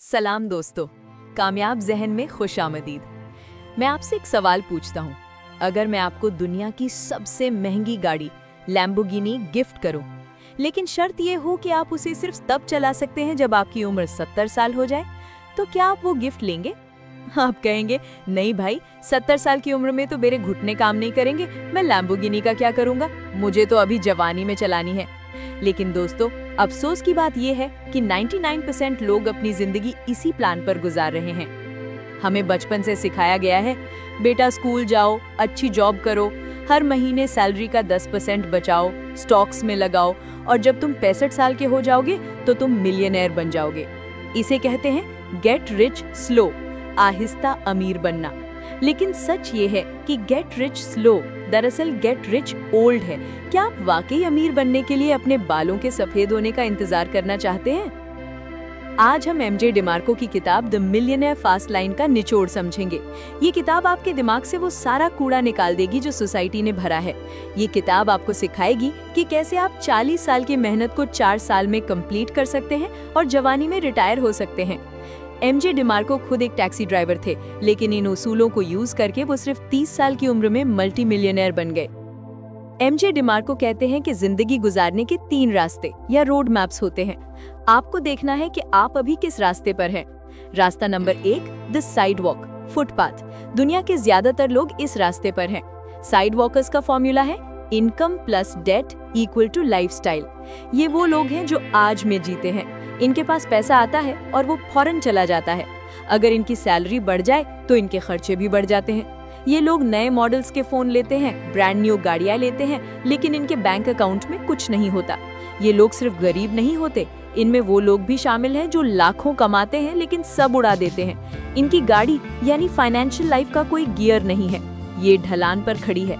सलाम दोस्तों, कामयाब जहन में खुशामदीद। मैं आपसे एक सवाल पूछता हूँ। अगर मैं आपको दुनिया की सबसे महंगी गाड़ी लैम्बोर्गिनी गिफ्ट करूँ, लेकिन शर्त ये हो कि आप उसे सिर्फ तब चला सकते हैं जब आपकी उम्र 70 साल हो जाए, तो क्या आप वो गिफ्ट लेंगे? आप कहेंगे, नहीं भाई, 70 साल की उम्र में तो मेरे घुटने काम नहीं करेंगे, मैं लैम्बोर्गिनी का क्या करूँगा, मुझे तो अभी जवानी में चलानी है। लेकिन दोस्तों, अफसोस की बात यह है कि 99% लोग अपनी जिंदगी इसी प्लान पर गुजार रहे हैं। हमें बचपन से सिखाया गया है, बेटा स्कूल जाओ, अच्छी जॉब करो, हर महीने सैलरी का 10% बचाओ, स्टॉक्स में लगाओ, और जब तुम 65 साल के हो जाओगे तो तुम मिलियनेयर बन जाओगे। इसे कहते हैं गेट रिच स्लो, आहिस्ता अमीर बनना। लेकिन सच ये है कि गेट रिच स्लो दरअसल गेट रिच ओल्ड है। क्या आप वाकई अमीर बनने के लिए अपने बालों के सफेद होने का इंतजार करना चाहते हैं? आज हम एमजे डिमार्को की किताब द मिलियनेयर फास्ट लाइन का निचोड़ समझेंगे। ये किताब आपके दिमाग से वो सारा कूड़ा निकाल देगी जो सोसाइटी ने भरा है। ये किताब आपको सिखाएगी कि कैसे आप 40 साल की मेहनत को 4 साल में कंप्लीट कर सकते हैं और जवानी में रिटायर हो सकते हैं। एमजे डिमार्को खुद एक टैक्सी ड्राइवर थे, लेकिन इन उसूलों को यूज करके वो सिर्फ 30 साल की उम्र में मल्टी मिलियनेयर बन गए। एमजे डिमार्को कहते हैं कि जिंदगी गुजारने के 3 रास्ते या रोड मैप्स होते हैं। आपको देखना है कि आप अभी किस रास्ते पर हैं। रास्ता number 1, the sidewalk, footpath. दुनिया के ज्यादातर लोग इस रास्ते पर हैं। साइड वॉकर्स का फॉर्मूला है income plus debt equal to lifestyle. ये वो लोग हैं जो आज में जीते हैं। इनके पास पैसा आता है और वो फौरन चला जाता है। अगर इनकी सैलरी बढ़ जाए तो इनके खर्चे भी बढ़ जाते हैं। ये लोग नए मॉडल्स के फोन लेते हैं, ब्रांड न्यू गाड़ियां लेते हैं, लेकिन इनके बैंक अकाउंट में कुछ नहीं होता। ये लोग सिर्फ गरीब नहीं होते, इनमें वो लोग भी शामिल हैं जो लाखों कमाते हैं लेकिन सब उड़ा देते हैं। इनकी गाड़ी यानी फाइनेंशियल लाइफ का कोई गियर नहीं है, ये ढलान पर खड़ी है।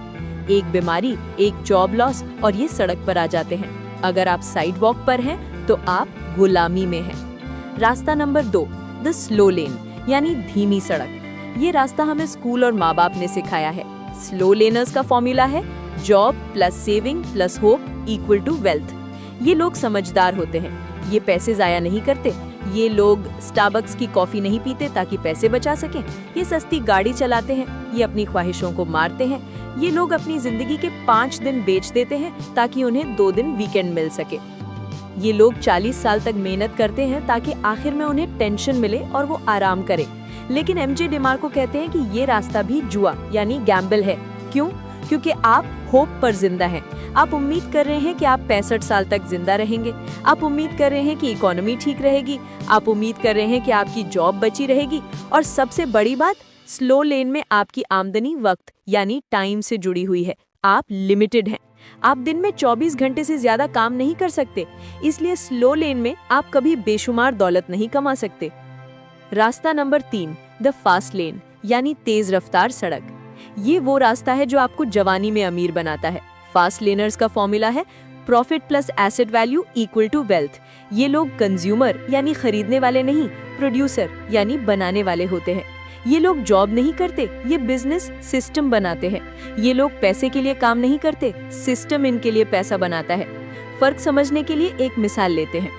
एक बीमारी, एक जॉब लॉस और ये सड़क पर आ जाते हैं। अगर आप साइड वॉक पर हैं तो आप गुलामी में हैं। रास्ता नंबर 2, द स्लो लेन यानी धीमी सड़क। ये रास्ता हमें स्कूल और माँ बाप ने सिखाया है। स्लो लेनर्स का फॉर्मूला है job plus saving plus hope equal to wealth. ये लोग समझदार होते हैं, ये पैसे जाया नहीं करते। ये लोग स्टारबक्स की कॉफी नहीं पीते ताकि पैसे बचा सकें। ये सस्ती गाड़ी चलाते हैं, ये अपनी ख्वाहिशों को मारते हैं। ये लोग अपनी जिंदगी के 5 दिन बेच देते हैं ताकि उन्हें 2 दिन वीकेंड मिल सके। ये लोग 40 साल तक मेहनत करते हैं ताकि आखिर में उन्हें टेंशन मिले और वो आराम करें। लेकिन एमजे डिमार्को कहते हैं कि ये रास्ता भी जुआ यानी गैम्बल है। क्यों? क्योंकि आप होप पर जिंदा हैं। आप उम्मीद कर रहे हैं कि आप 65 साल तक जिंदा रहेंगे। आप उम्मीद कर रहे हैं कि इकोनॉमी ठीक रहेगी। आप उम्मीद कर रहे हैं कि आपकी जॉब बची रहेगी। और सबसे बड़ी बात, स्लो लेन में आपकी आमदनी वक्त यानी टाइम से जुड़ी हुई है। आप लिमिटेड हैं। आप दिन में 24 घंटे से ज्यादा काम नहीं कर सकते। इसलिए स्लो लेन में आप कभी बेशुमार दौलत नहीं कमा सकते। रास्ता नंबर 3, द फास्ट लेन यानी तेज रफ्तार सड़क। ये वो रास्ता है जो आपको जवानी में अमीर बनाता है। फास्ट लेनर्स का फॉर्मूला है profit plus asset value equal to wealth. ये लोग कंज्यूमर यानी खरीदने वाले नहीं, प्रोड्यूसर यानी बनाने वाले होते हैं। ये लोग जॉब नहीं करते, ये बिजनेस सिस्टम बनाते हैं। ये लोग पैसे के लिए काम नहीं करते, सिस्टम इनके लिए पैसा बनाता है। फर्क समझने के लिए एक मिसाल लेते हैं।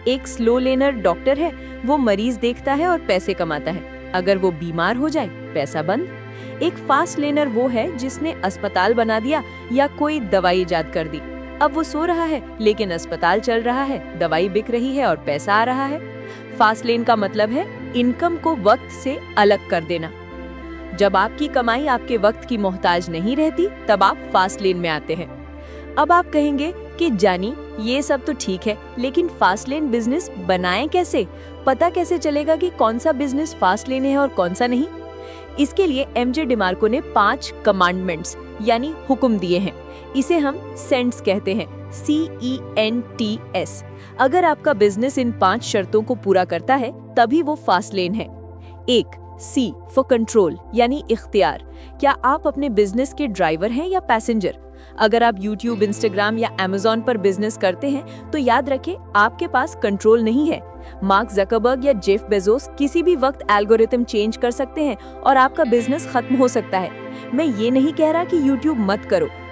एक स्लो लेनर डॉक्टर है, वो मरीज देखता है और पैसे कमाता है। अगर वो बीमार हो जाए, पैसा बंद। एक फास्ट लेनर वो है जिसने अस्पताल बना दिया या कोई दवाई इजाद कर दी। अब वो सो रहा है लेकिन अस्पताल चल रहा है, दवाई बिक रही है और पैसा आ रहा है। फास्ट लेन का मतलब है इनकम को वक्त से अलग कर देना। जब आपकी कमाई आपके वक्त की मोहताज नहीं रहती, तब आप फास्ट लेन में आते हैं। अब आप कहेंगे कि जानी, ये सब तो ठीक है, लेकिन फास्ट लेन बिजनेस बनाएं कैसे? पता कैसे चलेगा कि कौन सा बिजनेस फास्ट लेन है और कौन सा नहीं? इसके लिए एमजे डिमार्को ने 5 कमांडमेंट्स यानी हुक्म दिए हैं। इसे हम सेंट्स कहते हैं, CENTS। अगर आपका बिजनेस इन 5 शर्तों को पूरा करता है तभी वो फास्ट लेन है। 1, C फॉर कंट्रोल यानी इख्तियार। क्या आप अपने बिजनेस के ड्राइवर हैं या पैसेंजर? अगर आप YouTube, Instagram या Amazon पर बिजनेस करते हैं तो याद रखें, आपके पास कंट्रोल नहीं है। मार्क ज़करबर्ग या जेफ बेजोस किसी भी वक्त एल्गोरिथम चेंज कर सकते हैं और आपका बिजनेस खत्म हो सकता है। मैं ये नहीं कह रहा कि YouTube मत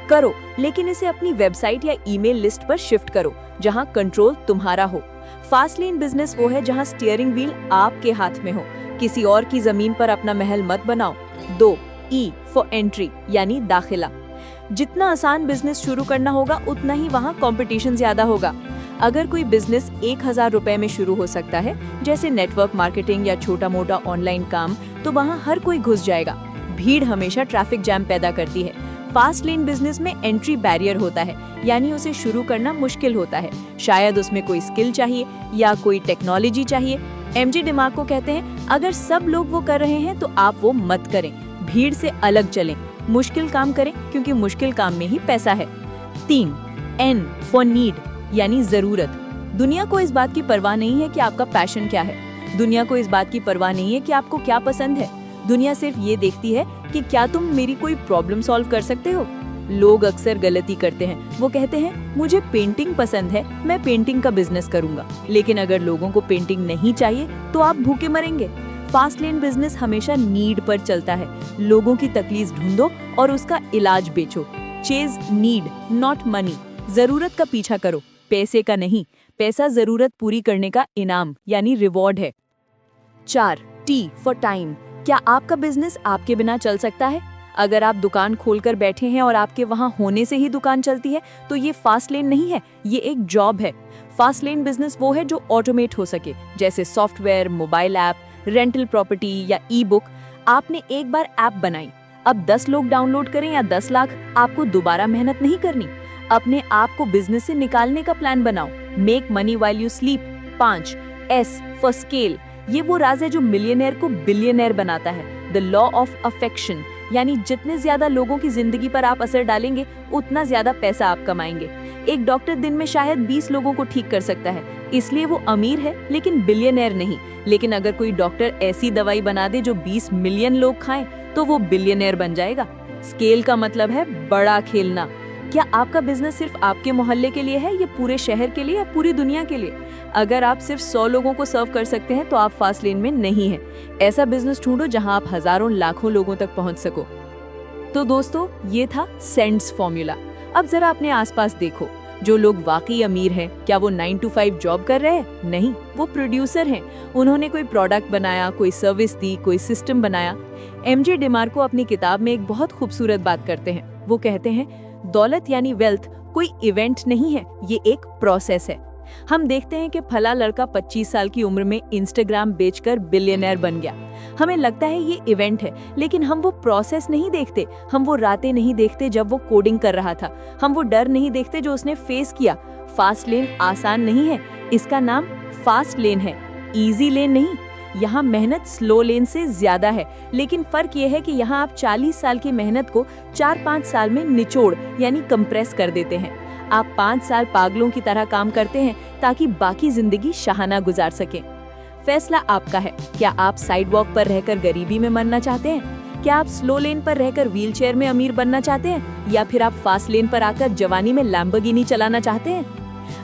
करो, लेकिन इसे अपनी वेबसाइट या ईमेल लिस्ट पर शिफ्ट करो जहां कंट्रोल तुम्हारा हो। फास्ट लेन बिजनेस वो है जहां स्टीयरिंग व्हील आपके हाथ में हो, किसी और की जमीन पर अपना महल मत बनाओ। 2. E फॉर एंट्री यानी दाखिला। जितना आसान बिजनेस शुरू करना होगा उतना ही वहाँ कंपटीशन ज्यादा होगा। अगर कोई बिजनेस 1000 रुपए में शुरू हो सकता है, जैसे नेटवर्क मार्केटिंग या छोटा मोटा ऑनलाइन काम, तो वहाँ हर कोई घुस जाएगा। भीड़ हमेशा ट्रैफिक जैम पैदा करती है। फास्ट लेन बिजनेस में एंट्री बैरियर होता है, यानी उसे शुरू करना मुश्किल होता है। शायद उसमें कोई स्किल चाहिए या कोई टेक्नोलॉजी चाहिए। एमजे डिमार्को कहते हैं, अगर सब लोग वो कर रहे हैं तो आप वो मत करें, भीड़ से अलग चलें, मुश्किल काम करें क्योंकि मुश्किल काम में ही पैसा है। 3. N फॉर नीड यानी जरूरत। दुनिया को इस बात की परवाह नहीं है कि आपका पैशन क्या है। दुनिया को इस बात की परवाह नहीं है कि आपको क्या पसंद है। दुनिया सिर्फ ये देखती है कि क्या तुम मेरी कोई प्रॉब्लम सॉल्व कर सकते हो। लोग अक्सर गलती करते हैं, वो कहते हैं मुझे पेंटिंग पसंद है, मैं पेंटिंग का बिजनेस करूंगा। लेकिन अगर लोगों को पेंटिंग नहीं चाहिए तो आप भूखे मरेंगे। फास्ट लेन बिजनेस हमेशा नीड पर चलता है। लोगों की तकलीफ ढूंढो और उसका इलाज बेचो। Chase need not money. जरूरत का पीछा करो, पैसे का नहीं। पैसा जरूरत पूरी करने का इनाम यानी रिवॉर्ड है। 4. T for time. क्या आपका बिजनेस आपके बिना चल सकता है? अगर आप दुकान खोलकर बैठे हैं और आपके वहां होने से ही दुकान चलती है तो ये फास्ट लेन नहीं है, ये एक जॉब है। फास्ट लेन बिजनेस वो है जो ऑटोमेट हो सके, जैसे software, mobile app, rental property या ई बुक। आपने एक बार ऐप बनाई, अब 10 लोग डाउनलोड करें या 10 लाख, आपको दोबारा मेहनत नहीं करनी। अपने आप को बिजनेस से निकालने का प्लान बनाओ। Make money while you sleep. 5. S for scale. ये वो राज है जो मिलियनेयर को बिलियनेयर बनाता है। द लॉ ऑफ अफेक्शन यानी जितने ज्यादा लोगों की जिंदगी पर आप असर डालेंगे उतना ज्यादा पैसा आप कमाएंगे। एक डॉक्टर दिन में शायद 20 लोगों को ठीक कर सकता है, इसलिए वो अमीर है लेकिन बिलियनेयर नहीं। लेकिन अगर कोई डॉक्टर ऐसी दवाई बना दे जो 20 मिलियन लोग खाएं तो वो बिलियनेयर बन जाएगा। स्केल का मतलब है बड़ा खेलना। क्या आपका बिजनेस सिर्फ आपके मोहल्ले के लिए है, या पूरे शहर के लिए, या पूरी दुनिया के लिए? अगर आप सिर्फ 100 लोगों को सर्व कर सकते हैं तो आप फास्ट लेन में नहीं हैं। ऐसा बिजनेस ढूंढो जहां आप हजारों लाखों लोगों तक पहुंच सको। तो दोस्तों, ये था सेंड्स फॉर्मूला। अब जरा अपने आसपास देखो, जो लोग वाकई अमीर हैं, क्या वो 9 to 5 जॉब कर रहे हैं? नहीं, वो प्रोड्यूसर हैं। उन्होंने कोई प्रोडक्ट बनाया, कोई सर्विस दी, कोई सिस्टम बनाया। एमजे डिमार्को अपनी किताब में एक बहुत खूबसूरत बात करते हैं। वो कहते हैं, दौलत यानी वेल्थ कोई इवेंट नहीं है, ये एक प्रोसेस है। हम देखते हैं कि फला लड़का 25 साल की उम्र में इंस्टाग्राम बेचकर बिलियनर बन गया। हमें लगता है ये इवेंट है, लेकिन हम वो प्रोसेस नहीं देखते। हम वो रातें नहीं देखते जब वो कोडिंग कर रहा था। हम वो डर नहीं देखते जो उसने फेस किया। फास्ट लेन आसान नहीं है, इसका नाम फास्ट लेन है, इजी लेन नहीं। यहाँ मेहनत स्लो लेन से ज्यादा है, लेकिन फर्क ये है कि यहाँ आप 40 साल की मेहनत को 4-5 साल में निचोड़ यानी कंप्रेस कर देते हैं। आप 5 साल पागलों की तरह काम करते हैं ताकि बाकी जिंदगी शाहाना गुजार सकें। फैसला आपका है। क्या आप साइड वॉक पर रहकर गरीबी में मरना चाहते हैं? क्या आप स्लो लेन पर रहकर व्हीलचेयर में अमीर बनना चाहते हैं, या फिर आप फास्ट लेन पर आकर जवानी में लैम्बोर्गिनी चलाना चाहते हैं?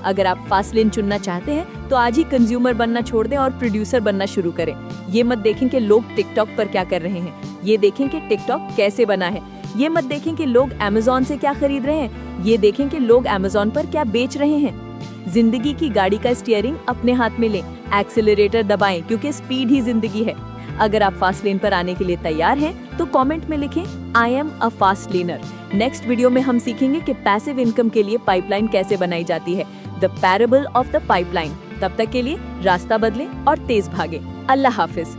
अगर आप फास्ट लेन चुनना चाहते हैं तो आज ही कंज्यूमर बनना छोड़ दें और प्रोड्यूसर बनना शुरू करें। ये मत देखें कि लोग टिकटॉक पर क्या कर रहे हैं, ये देखें कि टिकटॉक कैसे बना है। ये मत देखें कि लोग अमेज़न से क्या खरीद रहे हैं, ये देखें कि लोग अमेज़न पर क्या बेच रहे हैं। जिंदगी की गाड़ी का स्टीयरिंग अपने हाथ में लें, एक्सेलरेटर दबाएं, क्योंकि स्पीड ही जिंदगी है। अगर आप फास्ट लेन पर आने के लिए तैयार हैं तो कमेंट में लिखें, I am a fast learner. Next video में हम सीखेंगे कि पैसिव इनकम के लिए पाइपलाइन कैसे बनाई जाती है, the parable of the pipeline. तब तक के लिए रास्ता बदलें और तेज भागें। अल्लाह हाफिज।